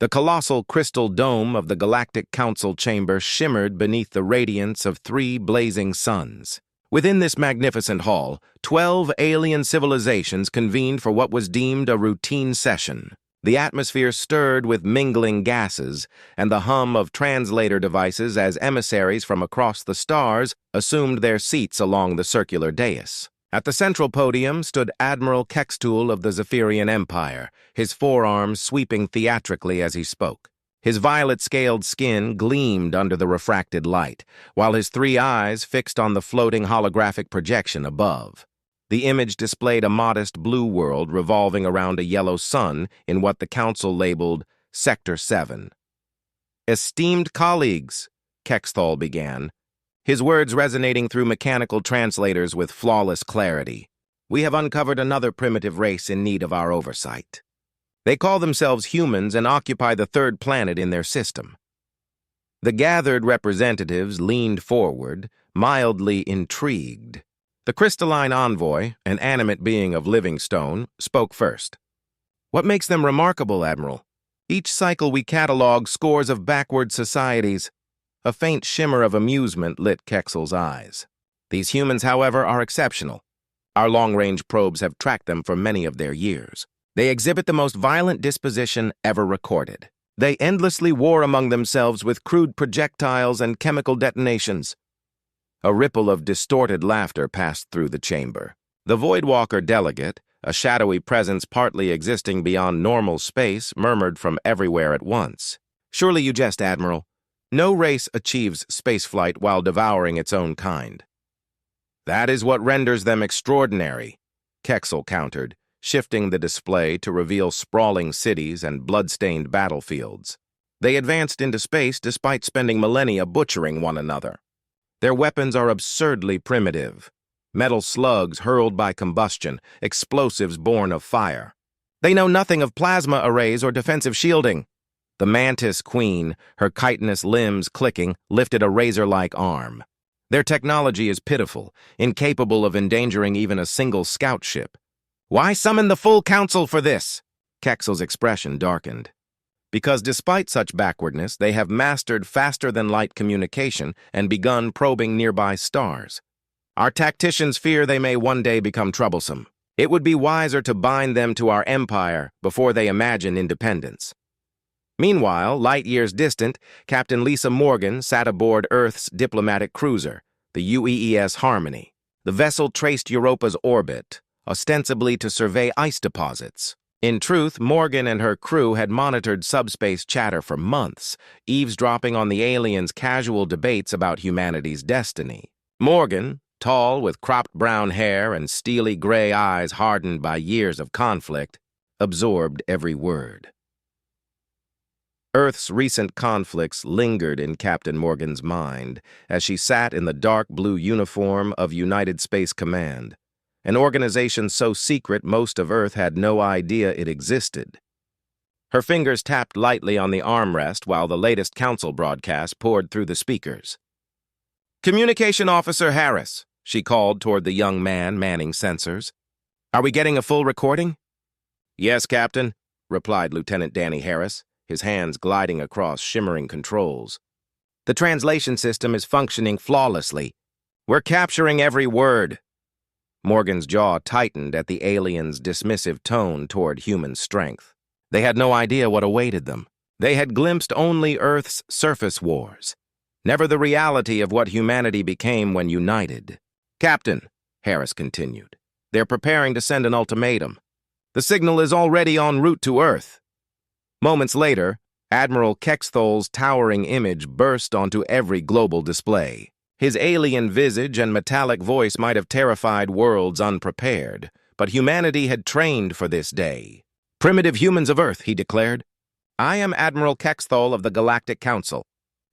The colossal crystal dome of the Galactic Council chamber shimmered beneath the radiance of 3 blazing suns. Within this magnificent hall, 12 alien civilizations convened for what was deemed a routine session. The atmosphere stirred with mingling gases, and the hum of translator devices as emissaries from across the stars assumed their seats along the circular dais. At the central podium stood Admiral Kextool of the Zephyrian Empire, his forearms sweeping theatrically as he spoke. His violet-scaled skin gleamed under the refracted light, while his 3 eyes fixed on the floating holographic projection above. The image displayed a modest blue world revolving around a yellow sun in what the Council labeled Sector 7. "Esteemed colleagues," Kexthal began, his words resonating through mechanical translators with flawless clarity, "we have uncovered another primitive race in need of our oversight. They call themselves humans and occupy the 3rd planet in their system." The gathered representatives leaned forward, mildly intrigued. The crystalline envoy, an animate being of living stone, spoke first. "What makes them remarkable, Admiral? Each cycle we catalog scores of backward societies." A faint shimmer of amusement lit Kexel's eyes. "These humans, however, are exceptional. Our long-range probes have tracked them for many of their years. They exhibit the most violent disposition ever recorded. They endlessly war among themselves with crude projectiles and chemical detonations." A ripple of distorted laughter passed through the chamber. The Voidwalker delegate, a shadowy presence partly existing beyond normal space, murmured from everywhere at once. "Surely you jest, Admiral. No race achieves spaceflight while devouring its own kind." "That is what renders them extraordinary," Kexel countered, shifting the display to reveal sprawling cities and blood-stained battlefields. "They advanced into space despite spending millennia butchering one another. Their weapons are absurdly primitive. Metal slugs hurled by combustion, explosives born of fire. They know nothing of plasma arrays or defensive shielding." The Mantis Queen, her chitinous limbs clicking, lifted a razor-like arm. "Their technology is pitiful, incapable of endangering even a single scout ship." "Why summon the full council for this?" Kexel's expression darkened. "Because despite such backwardness, they have mastered faster-than-light communication and begun probing nearby stars. Our tacticians fear they may one day become troublesome. It would be wiser to bind them to our empire before they imagine independence." Meanwhile, light years distant, Captain Lisa Morgan sat aboard Earth's diplomatic cruiser, the UEES Harmony. The vessel traced Europa's orbit, ostensibly to survey ice deposits. In truth, Morgan and her crew had monitored subspace chatter for months, eavesdropping on the aliens' casual debates about humanity's destiny. Morgan, tall with cropped brown hair and steely gray eyes hardened by years of conflict, absorbed every word. Earth's recent conflicts lingered in Captain Morgan's mind as she sat in the dark blue uniform of United Space Command, an organization so secret most of Earth had no idea it existed. Her fingers tapped lightly on the armrest while the latest council broadcast poured through the speakers. "Communication Officer Harris," she called toward the young man manning sensors. "Are we getting a full recording?" "Yes, Captain," replied Lieutenant Danny Harris, his hands gliding across shimmering controls. "The translation system is functioning flawlessly. We're capturing every word." Morgan's jaw tightened at the aliens' dismissive tone toward human strength. They had no idea what awaited them. They had glimpsed only Earth's surface wars, never the reality of what humanity became when united. "Captain," Harris continued, "they're preparing to send an ultimatum. The signal is already en route to Earth." Moments later, Admiral Kexthol's towering image burst onto every global display. His alien visage and metallic voice might have terrified worlds unprepared, but humanity had trained for this day. "Primitive humans of Earth," he declared. "I am Admiral Kexthol of the Galactic Council.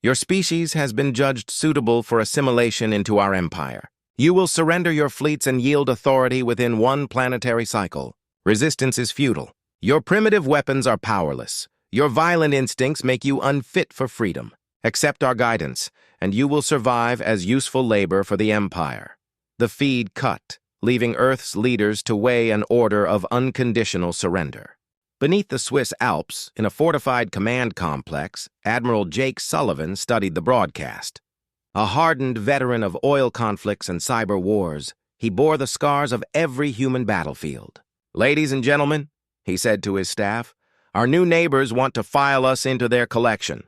Your species has been judged suitable for assimilation into our empire. You will surrender your fleets and yield authority within one planetary cycle. Resistance is futile. Your primitive weapons are powerless. Your violent instincts make you unfit for freedom. Accept our guidance, and you will survive as useful labor for the Empire." The feed cut, leaving Earth's leaders to weigh an order of unconditional surrender. Beneath the Swiss Alps, in a fortified command complex, Admiral Jake Sullivan studied the broadcast. A hardened veteran of oil conflicts and cyber wars, he bore the scars of every human battlefield. "Ladies and gentlemen," he said to his staff, "our new neighbors want to file us into their collection.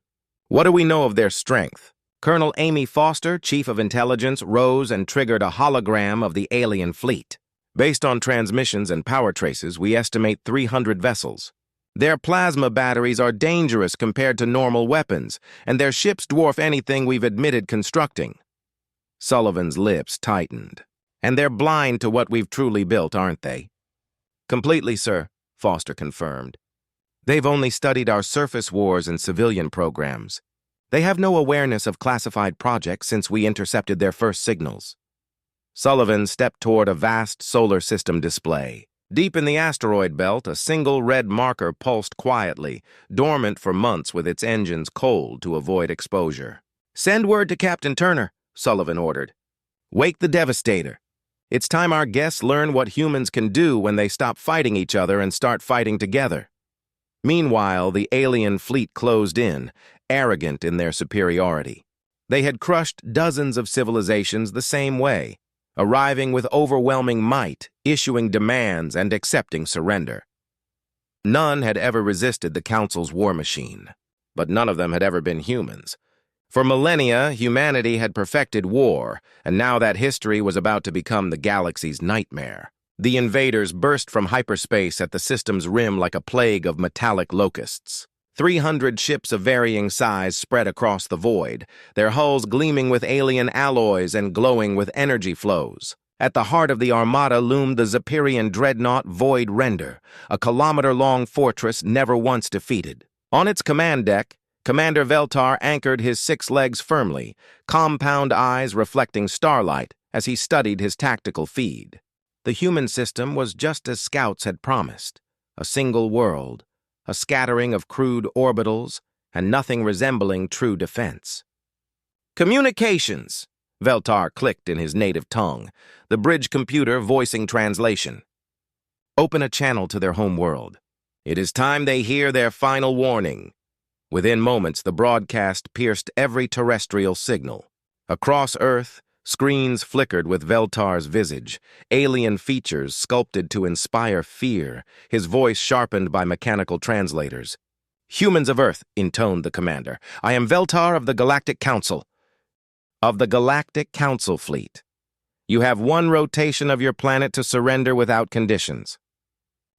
What do we know of their strength?" Colonel Amy Foster, Chief of Intelligence, rose and triggered a hologram of the alien fleet. "Based on transmissions and power traces, we estimate 300 vessels. Their plasma batteries are dangerous compared to normal weapons, and their ships dwarf anything we've admitted constructing." Sullivan's lips tightened. "And they're blind to what we've truly built, aren't they?" "Completely, sir," Foster confirmed. "They've only studied our surface wars and civilian programs. They have no awareness of classified projects since we intercepted their first signals." Sullivan stepped toward a vast solar system display. Deep in the asteroid belt, a single red marker pulsed quietly, dormant for months with its engines cold to avoid exposure. "Send word to Captain Turner," Sullivan ordered. "Wake the Devastator. It's time our guests learn what humans can do when they stop fighting each other and start fighting together." Meanwhile, the alien fleet closed in, arrogant in their superiority. They had crushed dozens of civilizations the same way, arriving with overwhelming might, issuing demands, and accepting surrender. None had ever resisted the Council's war machine, but none of them had ever been humans. For millennia, humanity had perfected war, and now that history was about to become the galaxy's nightmare. The invaders burst from hyperspace at the system's rim like a plague of metallic locusts. 300 ships of varying size spread across the void, their hulls gleaming with alien alloys and glowing with energy flows. At the heart of the armada loomed the Zephyrian Dreadnought Void Render, a kilometer-long fortress never once defeated. On its command deck, Commander Veltar anchored his 6 legs firmly, compound eyes reflecting starlight as he studied his tactical feed. The human system was just as scouts had promised, a single world, a scattering of crude orbitals, and nothing resembling true defense. "Communications," Veltar clicked in his native tongue, the bridge computer voicing translation. "Open a channel to their home world. It is time they hear their final warning." Within moments, the broadcast pierced every terrestrial signal. Across Earth, screens flickered with Veltar's visage, alien features sculpted to inspire fear, his voice sharpened by mechanical translators. "Humans of Earth," intoned the commander, "I am Veltar of the Galactic Council." "Of the Galactic Council fleet. You have 1 rotation of your planet to surrender without conditions.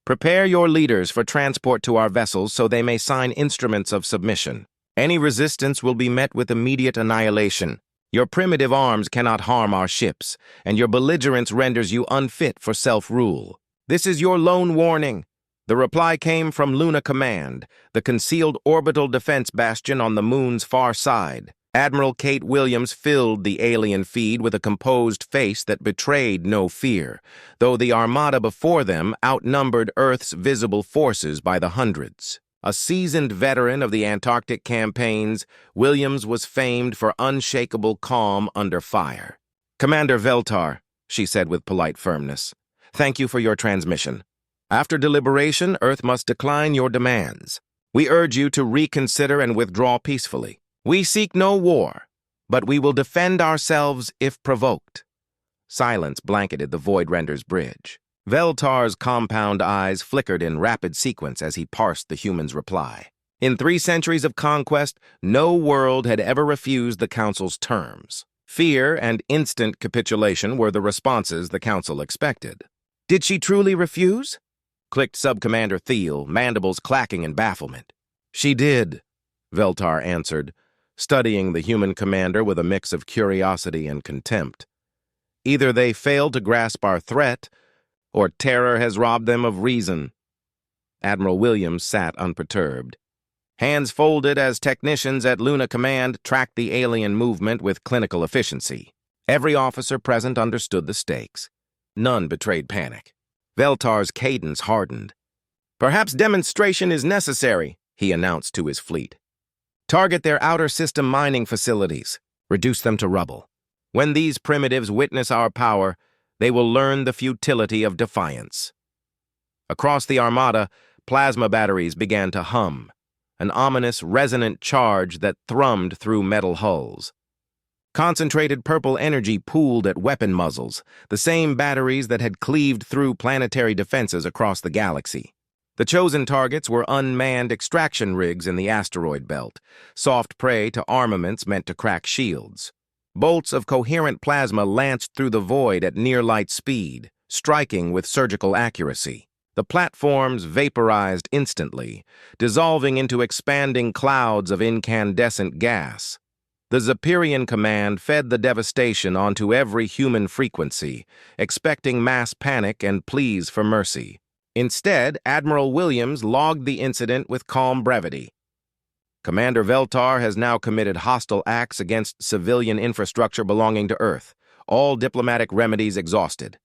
Prepare your leaders for transport to our vessels so they may sign instruments of submission. Any resistance will be met with immediate annihilation. Your primitive arms cannot harm our ships, and your belligerence renders you unfit for self-rule. This is your lone warning." The reply came from Luna Command, the concealed orbital defense bastion on the moon's far side. Admiral Kate Williams filled the alien feed with a composed face that betrayed no fear, though the armada before them outnumbered Earth's visible forces by the hundreds. A seasoned veteran of the Antarctic campaigns, Williams was famed for unshakable calm under fire. "Commander Veltar," she said with polite firmness, "thank you for your transmission. After deliberation, Earth must decline your demands. We urge you to reconsider and withdraw peacefully. We seek no war, but we will defend ourselves if provoked." Silence blanketed the Void Render's bridge. Veltar's compound eyes flickered in rapid sequence as he parsed the human's reply. In 3 centuries of conquest, no world had ever refused the Council's terms. Fear and instant capitulation were the responses the Council expected. "Did she truly refuse?" clicked Subcommander Thiel, mandibles clacking in bafflement. "She did," Veltar answered, studying the human commander with a mix of curiosity and contempt. "Either they failed to grasp our threat, or terror has robbed them of reason." Admiral Williams sat unperturbed. Hands folded as technicians at Luna Command tracked the alien movement with clinical efficiency. Every officer present understood the stakes. None betrayed panic. Veltar's cadence hardened. "Perhaps demonstration is necessary," he announced to his fleet. "Target their outer system mining facilities. Reduce them to rubble. When these primitives witness our power, they will learn the futility of defiance." Across the armada, plasma batteries began to hum, an ominous, resonant charge that thrummed through metal hulls. Concentrated purple energy pooled at weapon muzzles, the same batteries that had cleaved through planetary defenses across the galaxy. The chosen targets were unmanned extraction rigs in the asteroid belt, soft prey to armaments meant to crack shields. Bolts of coherent plasma lanced through the void at near-light speed, striking with surgical accuracy. The platforms vaporized instantly, dissolving into expanding clouds of incandescent gas. The Zephyrian command fed the devastation onto every human frequency, expecting mass panic and pleas for mercy. Instead, Admiral Williams logged the incident with calm brevity. Commander Veltar has now committed hostile acts against civilian infrastructure belonging to Earth, all diplomatic remedies exhausted.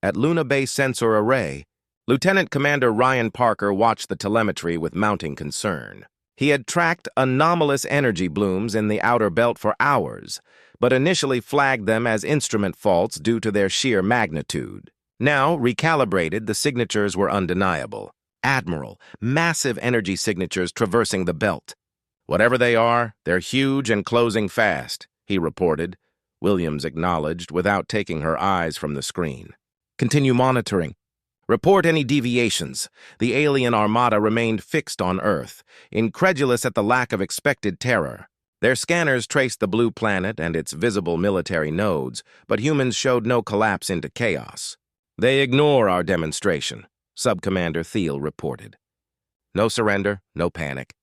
At Luna Base Sensor Array, Lieutenant Commander Ryan Parker watched the telemetry with mounting concern. He had tracked anomalous energy blooms in the outer belt for hours, but initially flagged them as instrument faults due to their sheer magnitude. Now, recalibrated, the signatures were undeniable. Admiral, massive energy signatures traversing the belt. Whatever they are, they're huge and closing fast, he reported. Williams acknowledged without taking her eyes from the screen. Continue monitoring. Report any deviations. The alien armada remained fixed on Earth, incredulous at the lack of expected terror. Their scanners traced the blue planet and its visible military nodes, but humans showed no collapse into chaos. They ignore our demonstration, Subcommander Thiel reported. No surrender, no panic.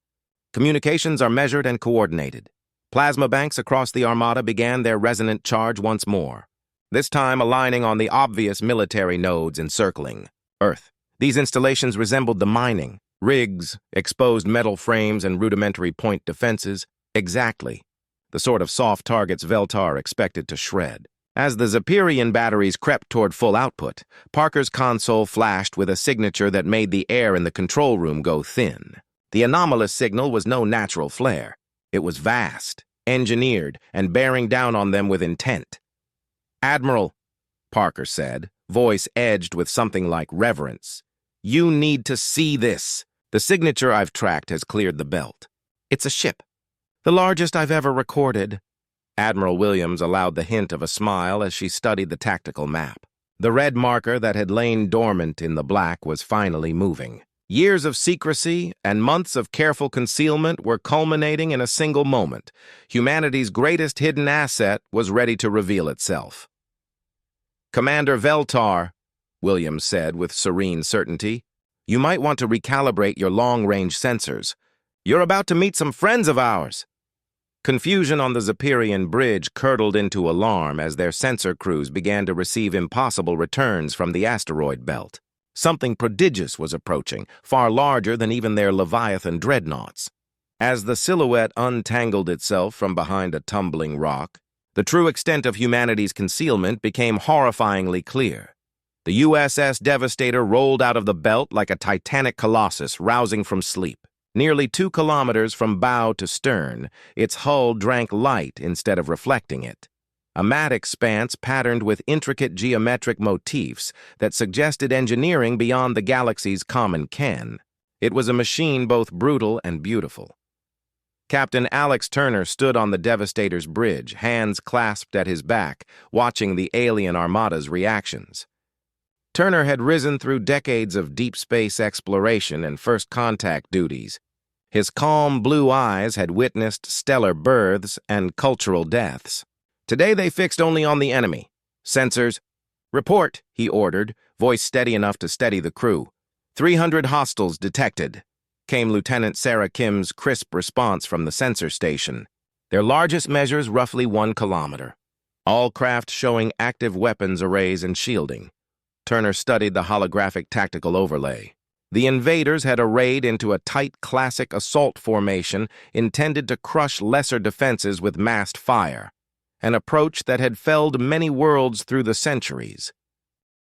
Communications are measured and coordinated. Plasma banks across the armada began their resonant charge once more, this time aligning on the obvious military nodes encircling Earth. These installations resembled the mining, rigs, exposed metal frames, and rudimentary point defenses, exactly the sort of soft targets Veltar expected to shred. As the Zephyrian batteries crept toward full output, Parker's console flashed with a signature that made the air in the control room go thin. The anomalous signal was no natural flare. It was vast, engineered, and bearing down on them with intent. "Admiral," Parker said, voice edged with something like reverence, "you need to see this. The signature I've tracked has cleared the belt. It's a ship, the largest I've ever recorded." Admiral Williams allowed the hint of a smile as she studied the tactical map. The red marker that had lain dormant in the black was finally moving. Years of secrecy and months of careful concealment were culminating in a single moment. Humanity's greatest hidden asset was ready to reveal itself. "Commander Veltar," Williams said with serene certainty, "you might want to recalibrate your long-range sensors. You're about to meet some friends of ours." Confusion on the Zephyrian bridge curdled into alarm as their sensor crews began to receive impossible returns from the asteroid belt. Something prodigious was approaching, far larger than even their Leviathan dreadnoughts. As the silhouette untangled itself from behind a tumbling rock, the true extent of humanity's concealment became horrifyingly clear. The USS Devastator rolled out of the belt like a titanic colossus rousing from sleep. Nearly 2 kilometers from bow to stern, its hull drank light instead of reflecting it. A matte expanse patterned with intricate geometric motifs that suggested engineering beyond the galaxy's common ken. It was a machine both brutal and beautiful. Captain Alex Turner stood on the Devastator's bridge, hands clasped at his back, watching the alien armada's reactions. Turner had risen through decades of deep space exploration and first contact duties. His calm blue eyes had witnessed stellar births and cultural deaths. Today they fixed only on the enemy. "Sensors, report," he ordered, voice steady enough to steady the crew. 300 hostiles detected," came Lieutenant Sarah Kim's crisp response from the sensor station. Their largest measures roughly 1 kilometer. All craft showing active weapons arrays and shielding. Turner studied the holographic tactical overlay. The invaders had arrayed into a tight classic assault formation intended to crush lesser defenses with massed fire, an approach that had felled many worlds through the centuries.